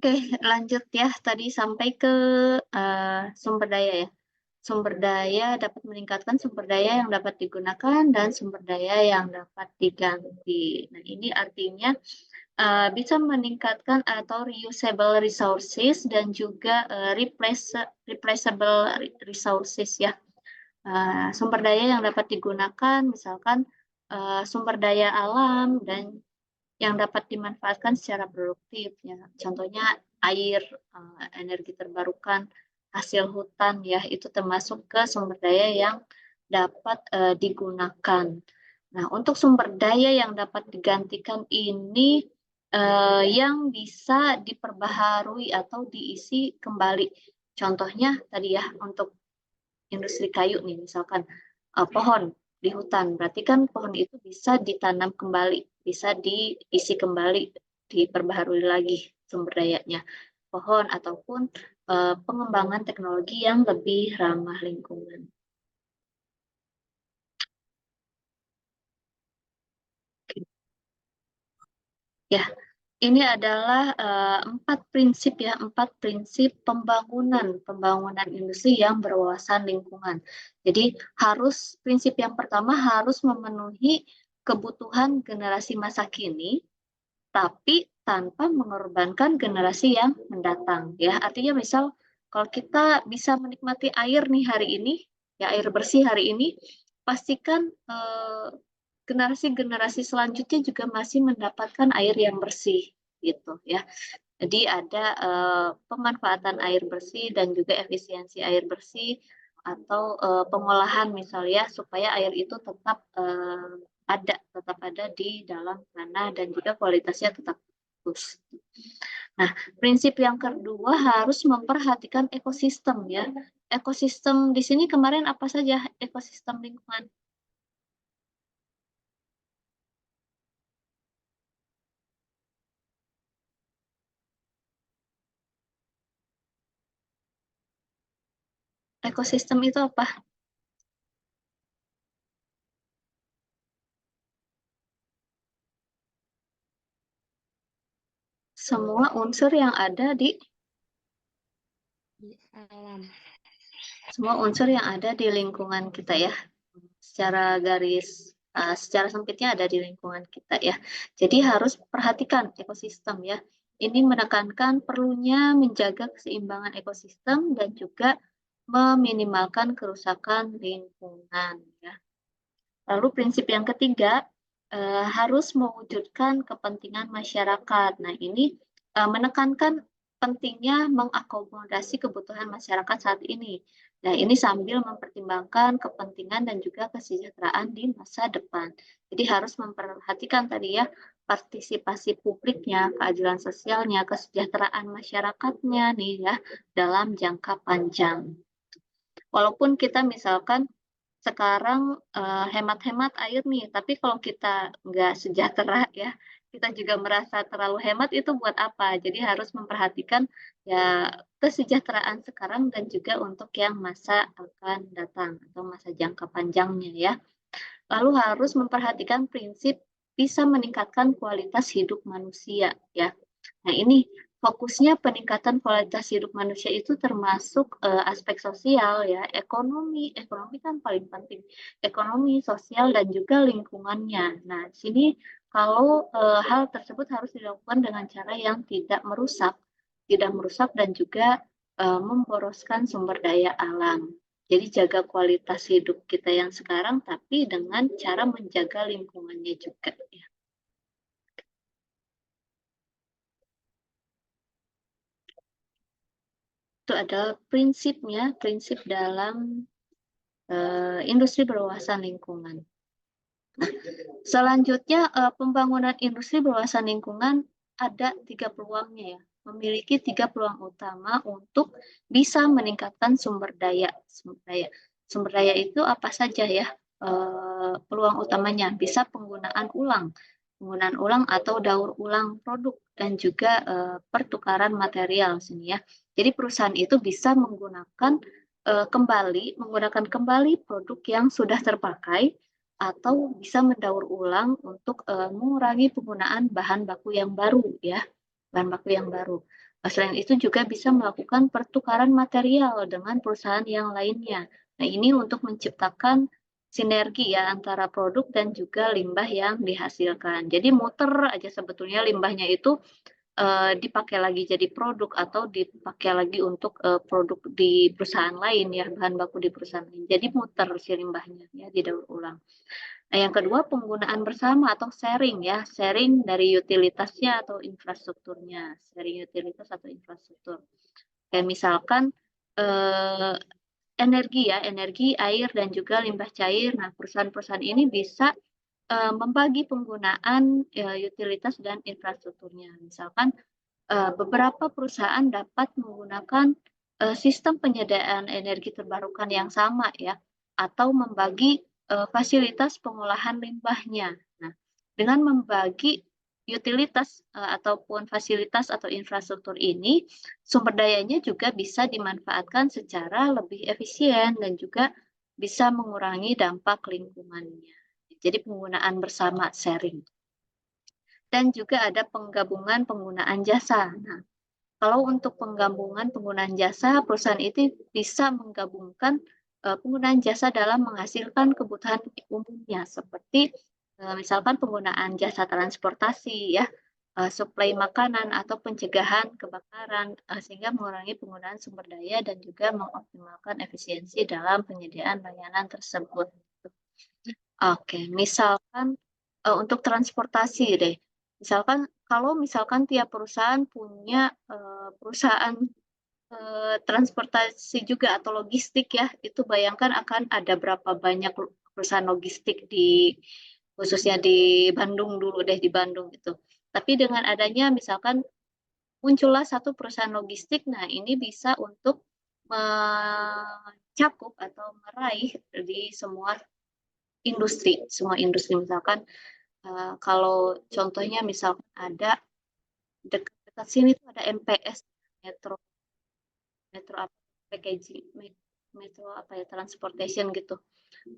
Oke, lanjut ya. Tadi sampai ke sumber daya ya. Sumber daya dapat meningkatkan sumber daya yang dapat digunakan dan sumber daya yang dapat diganti. Nah, ini artinya bisa meningkatkan atau reusable resources dan juga replaceable resources ya. Sumber daya yang dapat digunakan misalkan sumber daya alam dan yang dapat dimanfaatkan secara produktif ya. Contohnya air, energi terbarukan, hasil hutan ya, itu termasuk ke sumber daya yang dapat digunakan. Nah, untuk sumber daya yang dapat digantikan ini yang bisa diperbaharui atau diisi kembali. Contohnya tadi ya untuk industri kayu nih, misalkan pohon di hutan, berarti kan pohon itu bisa ditanam kembali, bisa diisi kembali, diperbaharui lagi sumber dayanya pohon ataupun pengembangan teknologi yang lebih ramah lingkungan. Ya, ini adalah 4 prinsip ya, 4 prinsip pembangunan industri yang berwawasan lingkungan. Jadi prinsip yang pertama harus memenuhi kebutuhan generasi masa kini, tapi tanpa mengorbankan generasi yang mendatang. Ya, artinya misal kalau kita bisa menikmati air nih hari ini, ya air bersih hari ini, pastikan generasi-generasi selanjutnya juga masih mendapatkan air yang bersih gitu ya. Jadi ada pemanfaatan air bersih dan juga efisiensi air bersih atau pengolahan misalnya supaya air itu tetap ada di dalam tanah dan juga kualitasnya tetap bagus. Nah, prinsip yang kedua harus memperhatikan ekosistem ya. Ekosistem di sini kemarin apa saja ekosistem lingkungan? Ekosistem itu apa? Semua unsur yang ada di alam. Semua unsur yang ada di lingkungan kita ya. Secara sempitnya ada di lingkungan kita ya. Jadi harus perhatikan ekosistem ya. Ini menekankan perlunya menjaga keseimbangan ekosistem dan juga meminimalkan kerusakan lingkungan ya. Lalu prinsip yang ketiga harus mewujudkan kepentingan masyarakat. Nah, ini menekankan pentingnya mengakomodasi kebutuhan masyarakat saat ini. Nah, ini sambil mempertimbangkan kepentingan dan juga kesejahteraan di masa depan. Jadi harus memperhatikan tadi ya partisipasi publiknya, keadilan sosialnya, kesejahteraan masyarakatnya nih ya dalam jangka panjang. Walaupun kita misalkan sekarang hemat-hemat air nih, tapi kalau kita nggak sejahtera ya, kita juga merasa terlalu hemat itu buat apa? Jadi harus memperhatikan ya kesejahteraan sekarang dan juga untuk yang masa akan datang atau masa jangka panjangnya ya. Lalu harus memperhatikan prinsip bisa meningkatkan kualitas hidup manusia ya. Nah, ini fokusnya peningkatan kualitas hidup manusia itu termasuk aspek sosial ya, ekonomi kan paling penting, ekonomi, sosial dan juga lingkungannya. Nah, di sini kalau hal tersebut harus dilakukan dengan cara yang tidak merusak dan juga memboroskan sumber daya alam. Jadi jaga kualitas hidup kita yang sekarang, tapi dengan cara menjaga lingkungannya juga ya. Itu adalah prinsip dalam industri berwawasan lingkungan. Nah, selanjutnya pembangunan industri berwawasan lingkungan ada 3 peluangnya ya. Memiliki 3 peluang utama untuk bisa meningkatkan sumber daya. Sumber daya itu apa saja ya? Peluang utamanya bisa penggunaan ulang atau daur ulang produk dan juga pertukaran material sini ya. Jadi perusahaan itu bisa menggunakan kembali produk yang sudah terpakai atau bisa mendaur ulang untuk mengurangi penggunaan bahan baku yang baru ya, bahan baku yang baru. Selain itu juga bisa melakukan pertukaran material dengan perusahaan yang lainnya. Nah, ini untuk menciptakan sinergi ya antara produk dan juga limbah yang dihasilkan. Jadi muter aja sebetulnya limbahnya itu dipakai lagi jadi produk atau dipakai lagi untuk, produk di perusahaan lain ya, bahan baku di perusahaan lain. Jadi muter si limbahnya ya, didaur ulang. Nah, yang kedua penggunaan bersama atau sharing ya, sharing dari utilitasnya atau infrastrukturnya, sharing utilitas atau infrastruktur. Kayak misalkan, eee, energi ya, energi, air, dan juga limbah cair. Nah, perusahaan-perusahaan ini bisa, membagi penggunaan, utilitas dan infrastrukturnya. Misalkan beberapa perusahaan dapat menggunakan, sistem penyediaan energi terbarukan yang sama ya, atau membagi, fasilitas pengolahan limbahnya. Nah, dengan membagi utilitas, ataupun fasilitas atau infrastruktur ini, sumber dayanya juga bisa dimanfaatkan secara lebih efisien dan juga bisa mengurangi dampak lingkungannya. Jadi penggunaan bersama, sharing. Dan juga ada penggabungan penggunaan jasa. Nah, kalau untuk penggabungan penggunaan jasa, perusahaan itu bisa menggabungkan, penggunaan jasa dalam menghasilkan kebutuhan umumnya seperti, misalkan penggunaan jasa transportasi ya, suplai makanan atau pencegahan kebakaran, sehingga mengurangi penggunaan sumber daya dan juga mengoptimalkan efisiensi dalam penyediaan layanan tersebut. Oke, misalkan, untuk transportasi deh, misalkan kalau misalkan tiap perusahaan punya, perusahaan, transportasi juga atau logistik ya, itu bayangkan akan ada berapa banyak perusahaan logistik khususnya di Bandung dulu deh, di Bandung gitu. Tapi dengan adanya misalkan muncullah satu perusahaan logistik, nah ini bisa untuk mencakup atau meraih di semua industri misalkan, kalau contohnya misalkan ada dekat-dekat sini tuh ada MPS, Metro Metro apa, packaging Metro apa ya, transportation gitu.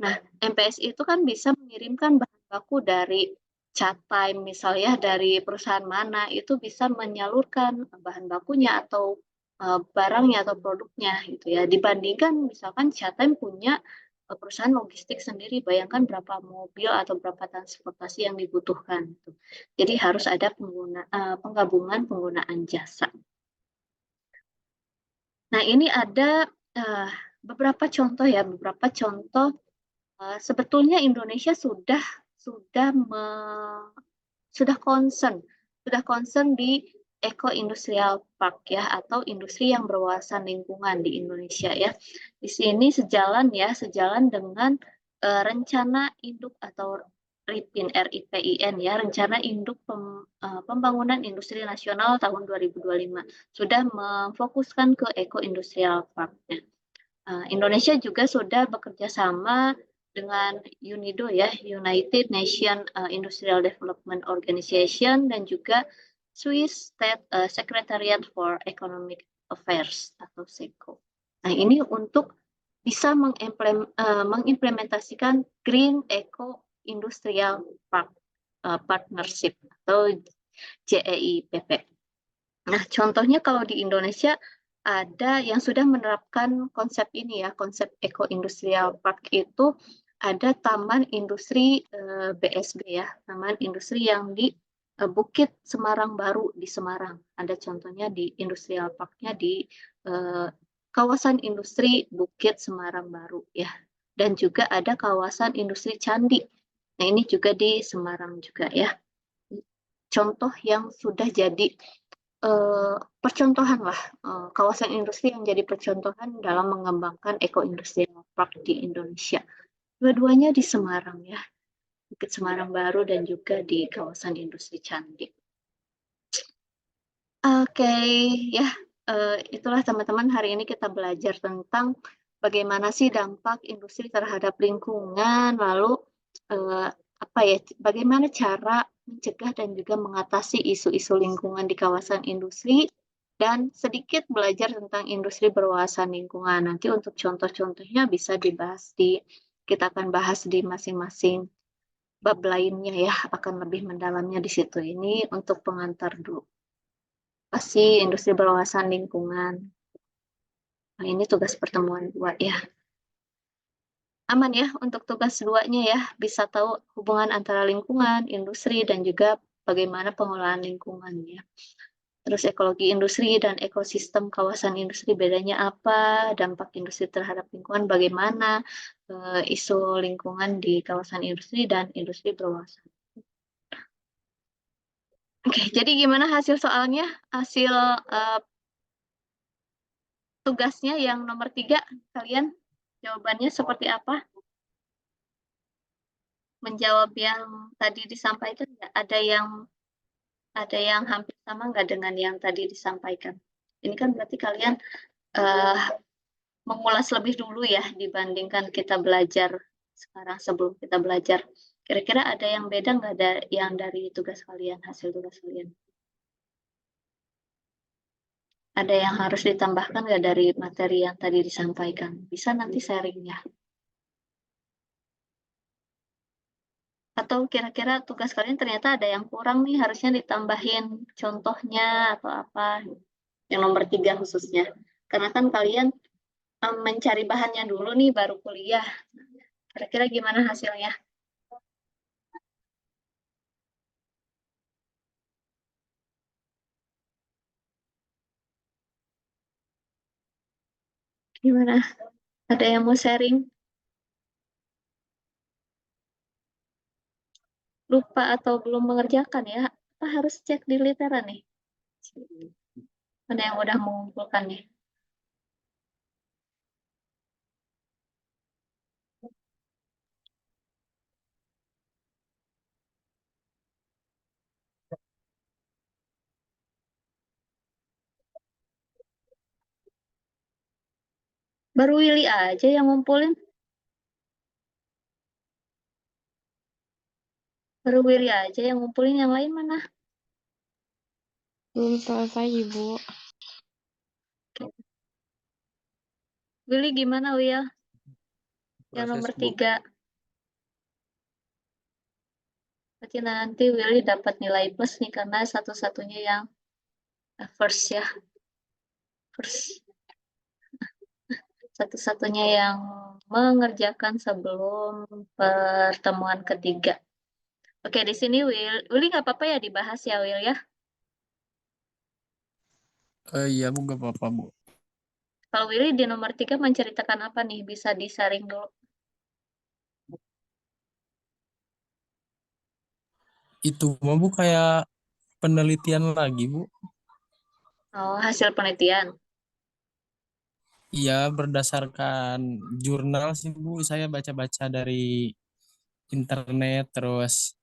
Nah, MPS itu kan bisa mengirimkan bahan baku dari cat time misalnya dari perusahaan mana, itu bisa menyalurkan bahan bakunya atau, barangnya atau produknya gitu ya. Dibandingkan misalkan cat time punya, perusahaan logistik sendiri, bayangkan berapa mobil atau berapa transportasi yang dibutuhkan gitu. Jadi harus ada penggabungan penggunaan jasa. Nah, ini ada, beberapa contoh ya, beberapa contoh. Sebetulnya Indonesia sudah me sudah concern di Eco Industrial Park ya, atau industri yang berwawasan lingkungan di Indonesia ya. Di sini sejalan dengan, rencana induk atau RIPIN, RIPIN ya, Rencana Induk Pembangunan Industri Nasional tahun 2025. Sudah memfokuskan ke Eco Industrial Park-nya. Indonesia juga sudah bekerja sama dengan UNIDO ya, United Nations Industrial Development Organization, dan juga Swiss State Secretariat for Economic Affairs atau SECO. Nah, ini untuk bisa mengimplementasikan Green Eco Industrial Park Partnership atau JEIPP. Nah, contohnya kalau di Indonesia ada yang sudah menerapkan konsep ini ya, konsep Eco Industrial Park itu ada Taman Industri BSB ya, Taman Industri yang di Bukit Semarang Baru di Semarang. Ada contohnya di Industrial Park-nya di kawasan industri Bukit Semarang Baru ya. Dan juga ada kawasan industri Candi. Nah, ini juga di Semarang juga ya. Contoh yang sudah jadi percontohan lah, kawasan industri yang jadi percontohan dalam mengembangkan Eco Industrial Park di Indonesia. Dua-duanya di Semarang ya, Bukit Semarang Baru dan juga di kawasan industri Candi. Oke, ya, itulah teman-teman, hari ini kita belajar tentang bagaimana sih dampak industri terhadap lingkungan, lalu apa ya, bagaimana cara mencegah dan juga mengatasi isu-isu lingkungan di kawasan industri, dan sedikit belajar tentang industri berwawasan lingkungan. Nanti untuk contoh-contohnya bisa kita akan bahas di masing-masing bab lainnya ya, akan lebih mendalamnya di situ. Ini untuk pengantar dulu. Pasti industri berwawasan lingkungan. Nah, ini tugas pertemuan 2 ya. Aman ya untuk tugas 2-nya ya, bisa tahu hubungan antara lingkungan, industri, dan juga bagaimana pengelolaan lingkungan ya. Terus ekologi industri dan ekosistem kawasan industri bedanya apa, dampak industri terhadap lingkungan bagaimana, isu lingkungan di kawasan industri dan industri berwawasan. Oke, jadi gimana hasil soalnya? Hasil tugasnya yang nomor 3, kalian jawabannya seperti apa? Menjawab yang tadi disampaikan nggak? Ada yang hampir sama nggak dengan yang tadi disampaikan? Ini kan berarti kalian uh, mengulas lebih dulu ya dibandingkan kita belajar sekarang sebelum kita belajar. Kira-kira ada yang beda nggak ada yang dari tugas kalian, hasil tugas kalian? Ada yang harus ditambahkan nggak dari materi yang tadi disampaikan? Bisa nanti sharing ya. Atau kira-kira tugas kalian ternyata ada yang kurang nih, harusnya ditambahin contohnya atau apa. Yang nomor 3 khususnya. Karena kan kalian mencari bahannya dulu nih baru kuliah. Kira-kira gimana hasilnya? Gimana? Ada yang mau sharing? Lupa atau belum mengerjakan ya? Apa harus cek di literan nih? Ada yang udah mengumpulkan nih? Baru Willy aja yang ngumpulin. Baru Willy aja yang ngumpulin, yang lain mana? Belum selesai, Ibu. Willy gimana, Will? Yang Proses, nomor Bu. 3. Berarti nanti Willy dapat nilai plus nih karena satu-satunya yang first ya. First. Satu-satunya yang mengerjakan sebelum pertemuan ketiga. Oke, di sini Willy nggak apa-apa ya dibahas ya, Will ya. Iya, Bu, gak apa-apa, Bu. Kalau Willy di nomor 3 menceritakan apa nih? Bisa disaring dulu. Itu mah, Bu, kayak penelitian lagi, Bu. Oh, hasil penelitian. Iya, berdasarkan jurnal sih, Bu. Saya baca-baca dari internet, terus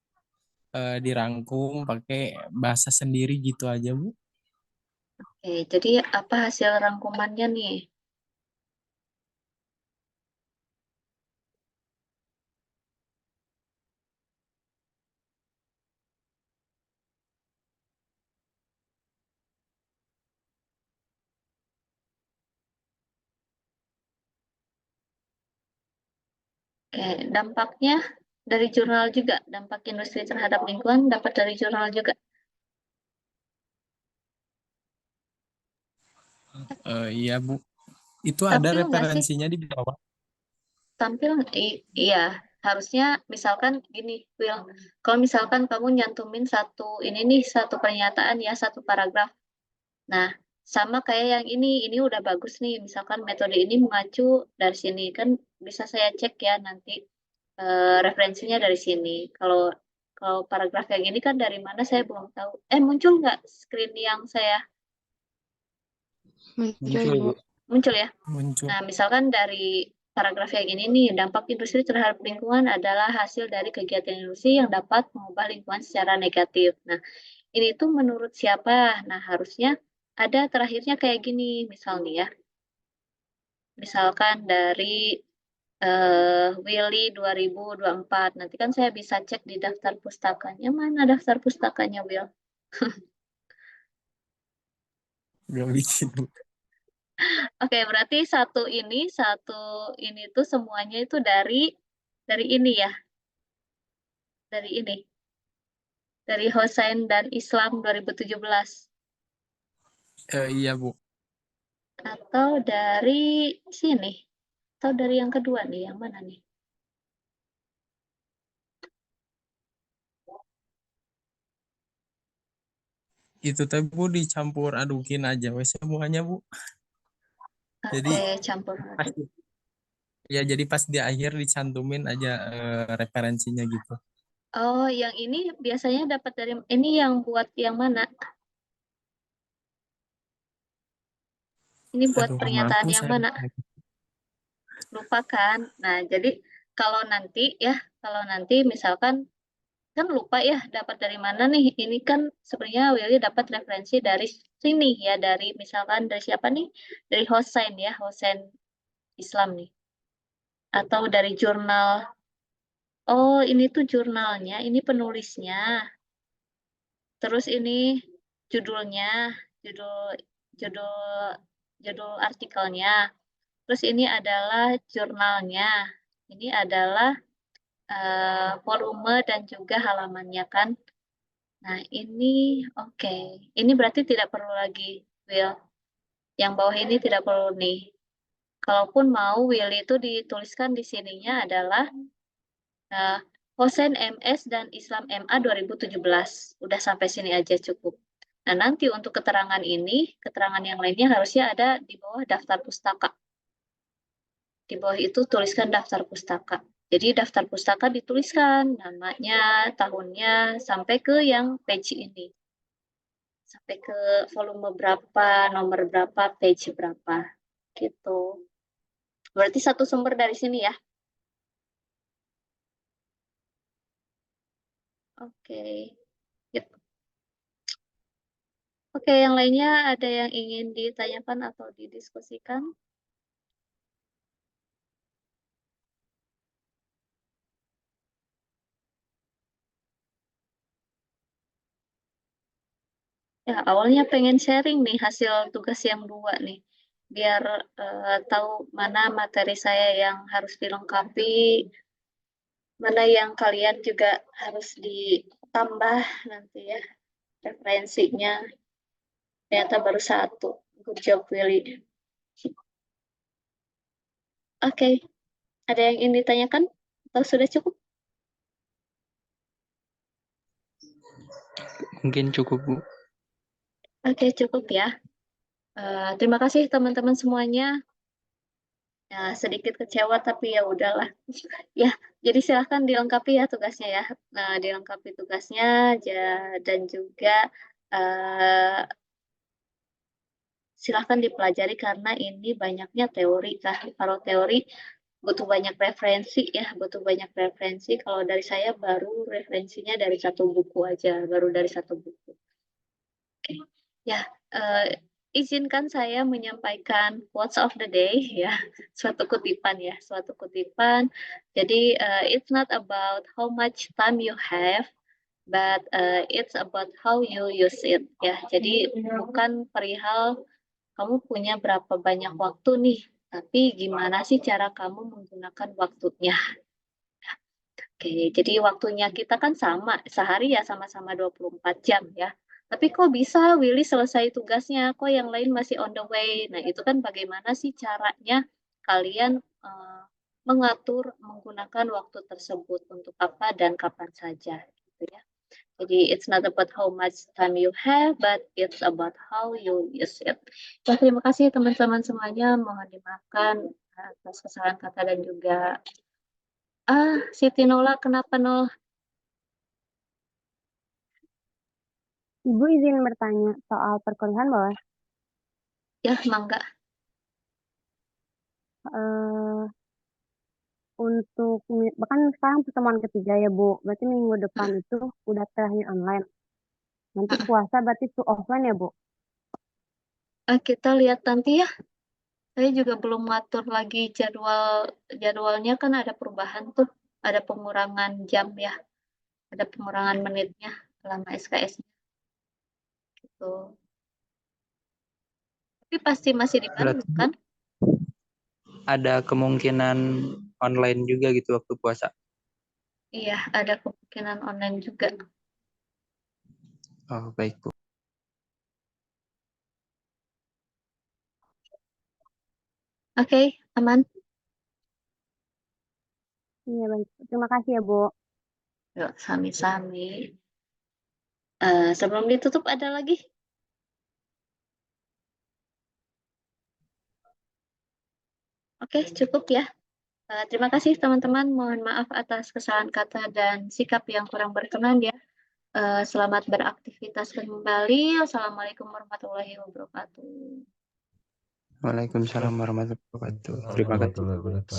dirangkum pakai bahasa sendiri gitu aja, Bu. Oke, jadi apa hasil rangkumannya nih? Oke, dampaknya dari jurnal juga. Dampak industri terhadap lingkungan dapat dari jurnal juga. Iya, Bu. Itu ada Tampil nggak sih? referensinya di bawah. Tampil, iya. Harusnya misalkan gini, Will. Kalau misalkan kamu nyantumin satu pernyataan ya, satu paragraf. Nah, sama kayak yang ini udah bagus nih. Misalkan metode ini mengacu dari sini. Kan bisa saya cek ya nanti referensinya dari sini. Kalau kalau paragraf yang ini kan dari mana saya belum tahu. Muncul nggak screen yang saya Muncul, Muncul, Ibu. Bu. muncul ya? Muncul. Nah, misalkan dari paragraf yang ini nih, dampak industri terhadap lingkungan adalah hasil dari kegiatan industri yang dapat mengubah lingkungan secara negatif. Nah, ini tuh menurut siapa? Nah, harusnya ada terakhirnya kayak gini, misalnya ya. Misalkan dari Willy 2024. Nanti kan saya bisa cek di daftar pustakanya. Mana daftar pustakanya, Will? Gak bikin, Bu. Oke, berarti satu ini tuh semuanya itu dari ini ya, dari ini, dari Hosain dan Islam 2017. Iya Bu. Atau dari sini? Atau dari yang kedua nih, yang mana nih? Itu teh Bu dicampur adukin aja wes semuanya Bu. Jadi Oke, campur pas aduk. ya jadi pas di akhir dicantumin aja referensinya gitu. Oh, yang ini biasanya dapat dari ini yang buat yang mana? Ini buat Aduh maaf pernyataan Bu yang saya mana? Lupa kan? Nah, jadi kalau nanti ya, kalau nanti misalkan kan lupa ya dapat dari mana nih? Ini kan sebenarnya Willy dapat referensi dari sini ya, dari misalkan dari siapa nih? Dari Hosen ya, Hosen Islam nih. Atau dari jurnal. Oh, ini tuh jurnalnya, ini penulisnya. Terus ini judulnya, judul judul judul artikelnya. Terus ini adalah jurnalnya. Ini adalah volume dan juga halamannya kan. Nah, ini oke. Ini berarti tidak perlu lagi Will. Yang bawah ini tidak perlu nih. Kalaupun mau Will itu dituliskan di sininya adalah uh, Hosen MS dan Islam MA 2017. Udah sampai sini aja cukup. Nah, nanti untuk keterangan ini, keterangan yang lainnya harusnya ada di bawah daftar pustaka. Di bawah itu tuliskan daftar pustaka. Jadi daftar pustaka dituliskan namanya, tahunnya, sampai ke yang page ini. Sampai ke volume berapa, nomor berapa, page berapa. Gitu. Berarti satu sumber dari sini ya. Oke. Gitu. Oke, yang lainnya ada yang ingin ditanyakan atau didiskusikan? Ya, awalnya pengen sharing nih hasil tugas yang dua nih. Biar tahu mana materi saya yang harus dilengkapi, mana yang kalian juga harus ditambah nanti ya referensinya. Ternyata baru satu. Good job, Willy. Oke, ada yang ingin ditanyakan? Atau sudah cukup? Mungkin cukup, Bu. Oke, cukup ya. Terima kasih teman-teman semuanya. Ya, sedikit kecewa tapi ya udahlah. Ya, jadi silahkan dilengkapi ya tugasnya ya. Nah, dilengkapi tugasnya dan juga eh, silahkan dipelajari karena ini banyaknya teori kah. Kalau teori butuh banyak referensi ya, butuh banyak referensi. Kalau dari saya baru referensinya dari satu buku aja, baru dari satu buku. Oke. Ya, eh, izinkan saya menyampaikan quotes of the day ya, suatu kutipan ya, suatu kutipan. Jadi it's not about how much time you have, but it's about how you use it ya. Jadi bukan perihal kamu punya berapa banyak waktu nih, tapi gimana sih cara kamu menggunakan waktunya. Oke, jadi waktunya kita kan sama, sehari ya sama-sama 24 jam ya. Tapi kok bisa Willy selesai tugasnya, kok yang lain masih on the way. Nah, itu kan bagaimana sih caranya kalian mengatur, menggunakan waktu tersebut untuk apa dan kapan saja gitu ya. Jadi it's not about how much time you have, but it's about how you use it. Ya, terima kasih teman-teman semuanya. Mohon dimaafkan atas kesalahan kata dan juga Siti Nola, kenapa Nol? Ibu izin bertanya soal perkuliahan boleh? Ya, mangga. Eh, untuk bahkan sekarang pertemuan ketiga ya Bu, berarti minggu depan itu udah terakhir online. Nanti puasa berarti itu offline ya Bu? Kita lihat nanti ya. Saya juga belum ngatur lagi jadwalnya kan ada perubahan tuh, ada pengurangan jam ya, ada pengurangan menitnya selama SKS gitu. Tapi pasti masih di Berarti Bandung kan? ada kemungkinan online juga gitu waktu puasa. Iya, ada kemungkinan online juga. Oh, baik, Bu. Oke, aman. Iya, baik. Terima kasih ya, Bu. Yuk, sami-sami. Sebelum ditutup ada lagi? Oke, cukup ya. Terima kasih teman-teman. Mohon maaf atas kesalahan kata dan sikap yang kurang berkenan ya. Selamat beraktivitas kembali. Assalamualaikum warahmatullahi wabarakatuh. Waalaikumsalam warahmatullahi wabarakatuh. Terima kasih. Warahmatullahi wabarakatuh.